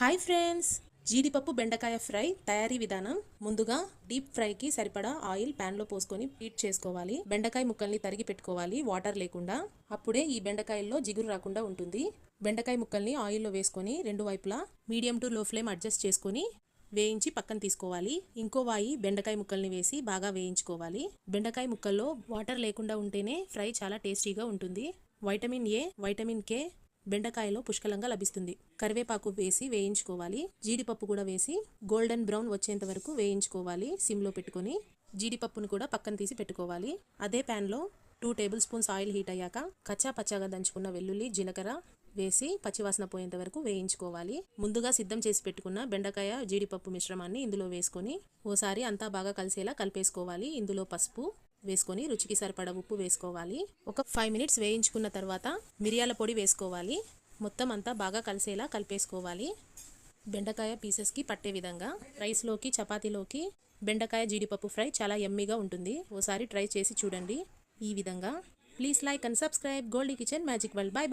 Hi friends, జీడిపప్పు బెండకాయ fry తయారీ విధానం. ముందుగా డీప్ ఫ్రైకి సరిపడా ఆయిల్ ప్యాన్లో పోసుకొని హీట్ చేసుకోవాలి. బెండకాయ ముక్కల్ని తరిగి పెట్టుకోవాలి వాటర్ లేకుండా. అప్పుడే ఈ బెండకాయల్లో జిగురు రాకుండా ఉంటుంది. బెండకాయ ముక్కల్ని ఆయిల్లో వేసుకొని రెండు వైపులా మీడియం టు లో ఫ్లేమ్ అడ్జస్ట్ చేసుకొని వేయించి పక్కన తీసుకోవాలి. ఇంకో వాయి బెండకాయ ముక్కల్ని వేసి బాగా వేయించుకోవాలి. బెండకాయ ముక్కల్లో వాటర్ లేకుండా ఉంటేనే ఫ్రై చాలా టేస్టీగా ఉంటుంది. వైటమిన్ ఏ, వైటమిన్ కే బెండకాయలో పుష్కలంగా లభిస్తుంది. కరివేపాకు వేసి వేయించుకోవాలి. జీడిపప్పు కూడా వేసి గోల్డెన్ బ్రౌన్ వచ్చేంత వరకు వేయించుకోవాలి. సిమ్లో పెట్టుకొని జీడిపప్పును కూడా పక్కన తీసి పెట్టుకోవాలి. అదే ప్యాన్లో 2 టేబుల్ స్పూన్స్ ఆయిల్ హీట్ అయ్యాక కచ్చా పచ్చాగా దంచుకున్న వెల్లుల్లి, జీలకర్ర వేసి పచ్చివాసన పోయేంత వరకు వేయించుకోవాలి. ముందుగా సిద్ధం చేసి పెట్టుకున్న బెండకాయ జీడిపప్పు మిశ్రమాన్ని ఇందులో వేసుకొని ఓసారి అంతా బాగా కలిసేలా కలిపేసుకోవాలి. ఇందులో పసుపు వేసుకొని రుచికి సరిపడా ఉప్పు వేసుకోవాలి. ఒక 5 మినిట్స్ వేయించుకున్న తర్వాత మిరియాల పొడి వేసుకోవాలి. మొత్తం అంతా బాగా కలిసేలా కలిపేసుకోవాలి. బెండకాయ పీసెస్కి పట్టే విధంగా రైస్లోకి, చపాతీలోకి బెండకాయ జీడిపప్పు ఫ్రై చాలా యమ్మీగా ఉంటుంది. ఓసారి ట్రై చేసి చూడండి ఈ విధంగా. Please like and subscribe Goldie Kitchen Magic World. Bye by.